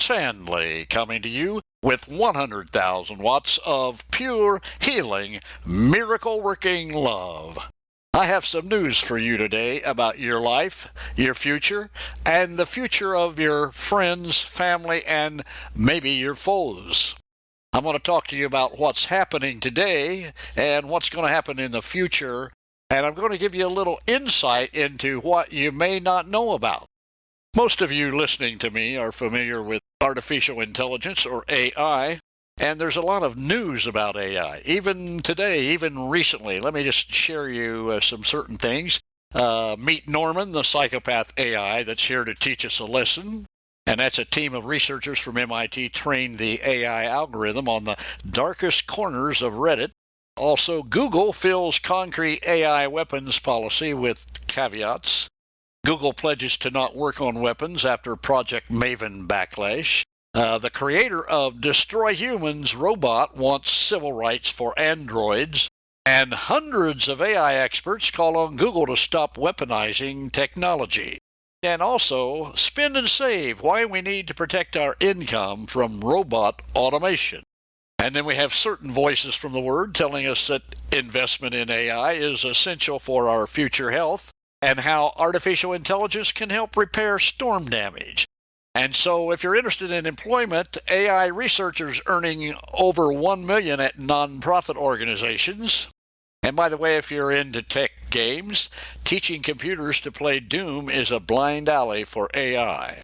Prince Handley coming to you with 100,000 watts of pure healing, miracle-working love. I have some news for you today about your life, your future, and the future of your friends, family, and maybe your foes. I'm going to talk to you about what's happening today and what's going to happen in the future, and I'm going to give you a little insight into what you may not know about. Most of you listening to me are familiar with artificial intelligence, or AI, and there's a lot of news about AI, even today, even recently. Let me just share you some certain things. Meet Norman, the psychopath AI that's here to teach us a lesson. And that's a team of researchers from MIT trained the AI algorithm on the darkest corners of Reddit. Also, Google fills concrete AI weapons policy with caveats. Google pledges to not work on weapons after Project Maven backlash. The creator of Destroy Humans robot wants civil rights for androids. And hundreds of AI experts call on Google to stop weaponizing technology. And also, spend and save, why we need to protect our income from robot automation. And then we have certain voices from the Word telling us that investment in AI is essential for our future health, and how artificial intelligence can help repair storm damage. And so if you're interested in employment, AI researchers earning over $1 million at nonprofit organizations. And by the way, if you're into tech games, teaching computers to play Doom is a blind alley for AI.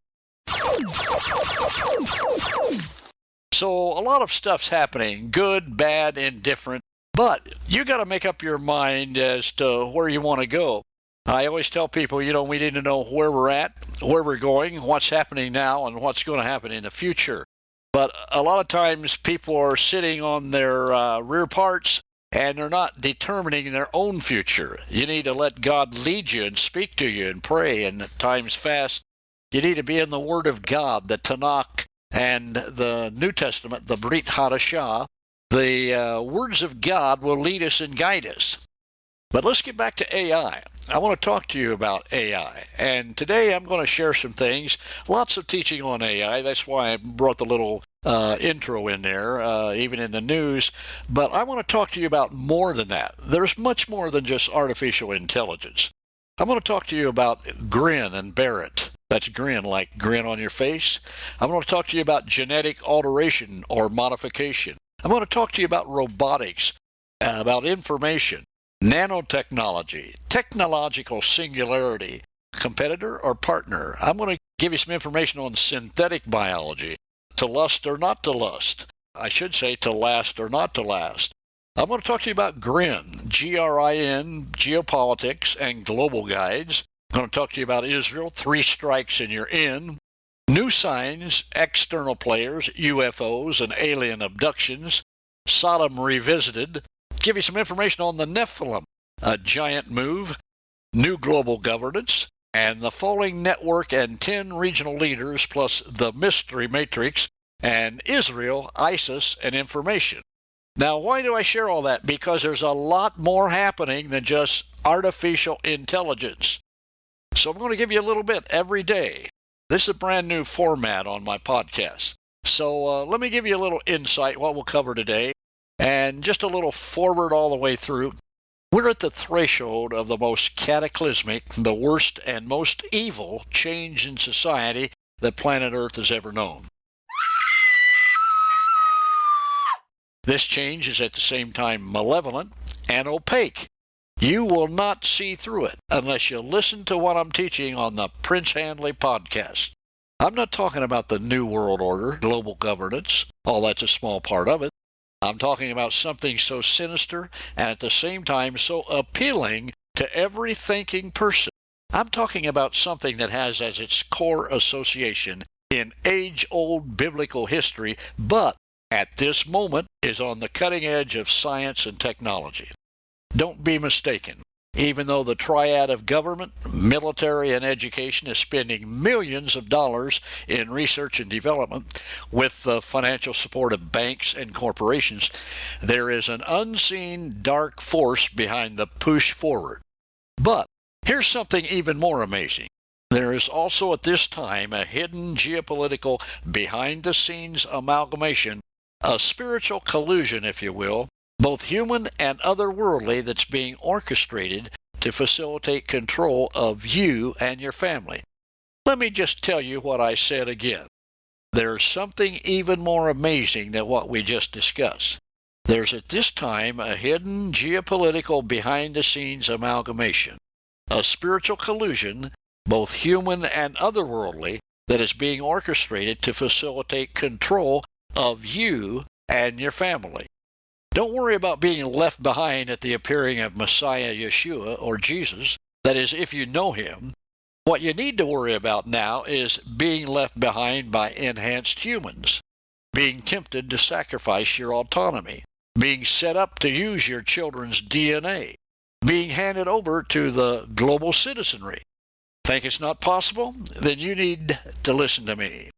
So a lot of stuff's happening, good, bad, indifferent, but you got to make up your mind as to where you want to go. I always tell people, we need to know where we're at, where we're going, what's happening now, and what's going to happen in the future. But a lot of times people are sitting on their rear parts, and they're not determining their own future. You need to let God lead you and speak to you and pray, and at times fast. You need to be in the Word of God, the Tanakh and the New Testament, the Brit Hadashah. The words of God will lead us and guide us. But let's get back to AI. I want to talk to you about AI. And today I'm going to share some things. Lots of teaching on AI. That's why I brought the little intro in there, even in the news. But I want to talk to you about more than that. There's much more than just artificial intelligence. I'm going to talk to you about grin and bear it. That's grin, like grin on your face. I'm going to talk to you about genetic alteration or modification. I'm going to talk to you about robotics, about information, nanotechnology, technological singularity, competitor or partner. I'm going to give you some information on synthetic biology, to lust or not to lust. I should say to last or not to last. I'm going to talk to you about GRIN, G-R-I-N, geopolitics and global guides. I'm going to talk to you about Israel, 3 strikes and you're in. New signs, external players, UFOs and alien abductions. Sodom revisited. Give you some information on the Nephilim, a giant move, new global governance, and the falling network and 10 regional leaders, plus the mystery matrix, and Israel, ISIS, and information. Now, why do I share all that? Because there's a lot more happening than just artificial intelligence. So I'm going to give you a little bit every day. This is a brand new format on my podcast. So let me give you a little insight what we'll cover today. And just a little forward all the way through. We're at the threshold of the most cataclysmic, the worst and most evil change in society that planet Earth has ever known. This change is at the same time malevolent and opaque. You will not see through it unless you listen to what I'm teaching on the Prince Handley podcast. I'm not talking about the New World Order, global governance. All that's a small part of it. I'm talking about something so sinister and at the same time so appealing to every thinking person. I'm talking about something that has as its core association in age-old biblical history, but at this moment is on the cutting edge of science and technology. Don't be mistaken. Even though the triad of government, military, and education is spending millions of dollars in research and development with the financial support of banks and corporations, there is an unseen dark force behind the push forward. But here's something even more amazing. There is also at this time a hidden geopolitical behind-the-scenes amalgamation, a spiritual collusion, if you will, both human and otherworldly, that's being orchestrated to facilitate control of you and your family. Let me just tell you what I said again. There's something even more amazing than what we just discussed. There's at this time a hidden geopolitical behind-the-scenes amalgamation, a spiritual collusion, both human and otherworldly, that is being orchestrated to facilitate control of you and your family. Don't worry about being left behind at the appearing of Messiah Yeshua or Jesus, that is, if you know him. What you need to worry about now is being left behind by enhanced humans, being tempted to sacrifice your autonomy, being set up to use your children's DNA, being handed over to the global citizenry. Think it's not possible? Then you need to listen to me.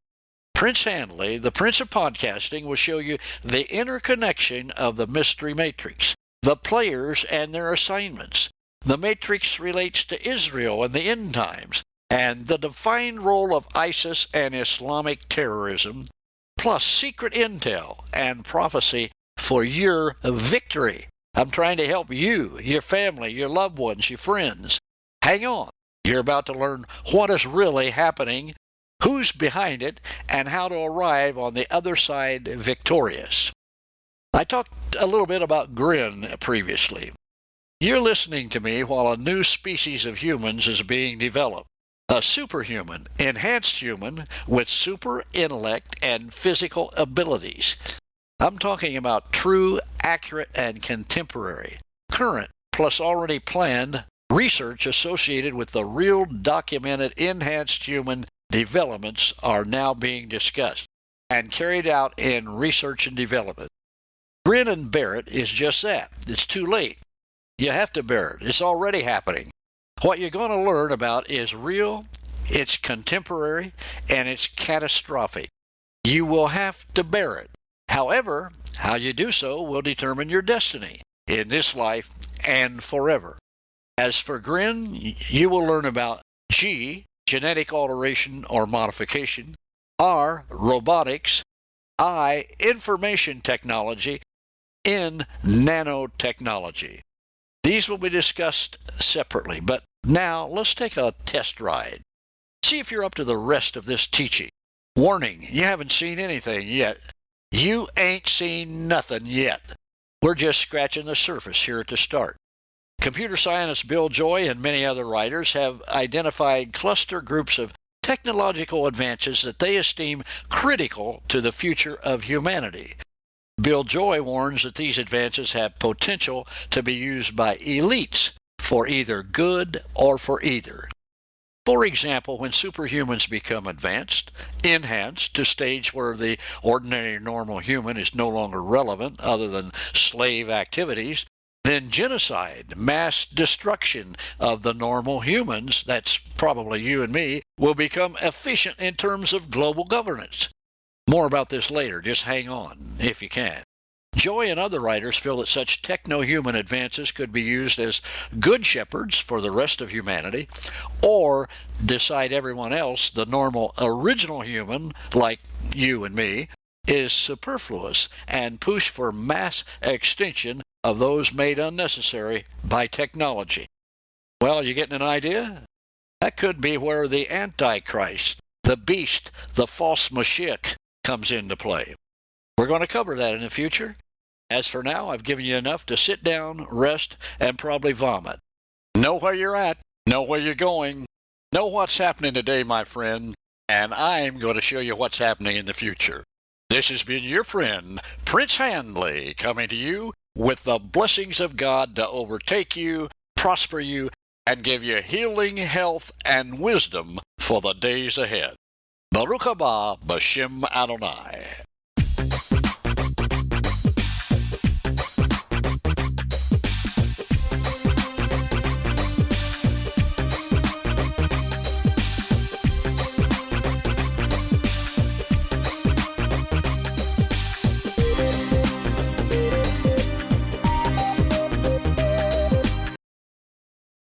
Prince Handley, the Prince of Podcasting, will show you the interconnection of the mystery matrix, the players and their assignments. The matrix relates to Israel and the end times, and the defined role of ISIS and Islamic terrorism, plus secret intel and prophecy for your victory. I'm trying to help you, your family, your loved ones, your friends. Hang on. You're about to learn what is really happening, who's behind it, and how to arrive on the other side victorious. I talked a little bit about grin previously. You're listening to me while a new species of humans is being developed. A superhuman, enhanced human with super intellect and physical abilities. I'm talking about true, accurate, and contemporary, current, plus already planned research associated with the real documented enhanced human developments are now being discussed and carried out in research and development. Grin and bear it is just that. It's too late. You have to bear it. It's already happening. What you're going to learn about is real, it's contemporary, and it's catastrophic. You will have to bear it. However, how you do so will determine your destiny in this life and forever. As for grin, you will learn about G, genetic alteration or modification, R, robotics, I, information technology, N, nanotechnology. These will be discussed separately, but now let's take a test ride. See if you're up to the rest of this teaching. Warning, you haven't seen anything yet. You ain't seen nothing yet. We're just scratching the surface here at the start. Computer scientist Bill Joy and many other writers have identified cluster groups of technological advances that they esteem critical to the future of humanity. Bill Joy warns that these advances have potential to be used by elites for either good or for either. For example, when superhumans become advanced, enhanced to stage where the ordinary normal human is no longer relevant other than slave activities, then genocide, mass destruction of the normal humans, that's probably you and me, will become efficient in terms of global governance. More about this later, just hang on, if you can. Joy and other writers feel that such techno-human advances could be used as good shepherds for the rest of humanity, or decide everyone else, the normal original human, like you and me, is superfluous and push for mass extinction of those made unnecessary by technology. Well, you getting an idea? That could be where the Antichrist, the beast, the false Mashiach comes into play. We're going to cover that in the future. As for now, I've given you enough to sit down, rest, and probably vomit. Know where you're at, know where you're going, know what's happening today, my friend, and I'm going to show you what's happening in the future. This has been your friend, Prince Handley, coming to you with the blessings of God to overtake you, prosper you, and give you healing, health, and wisdom for the days ahead. Baruch haba B'Shem Adonai.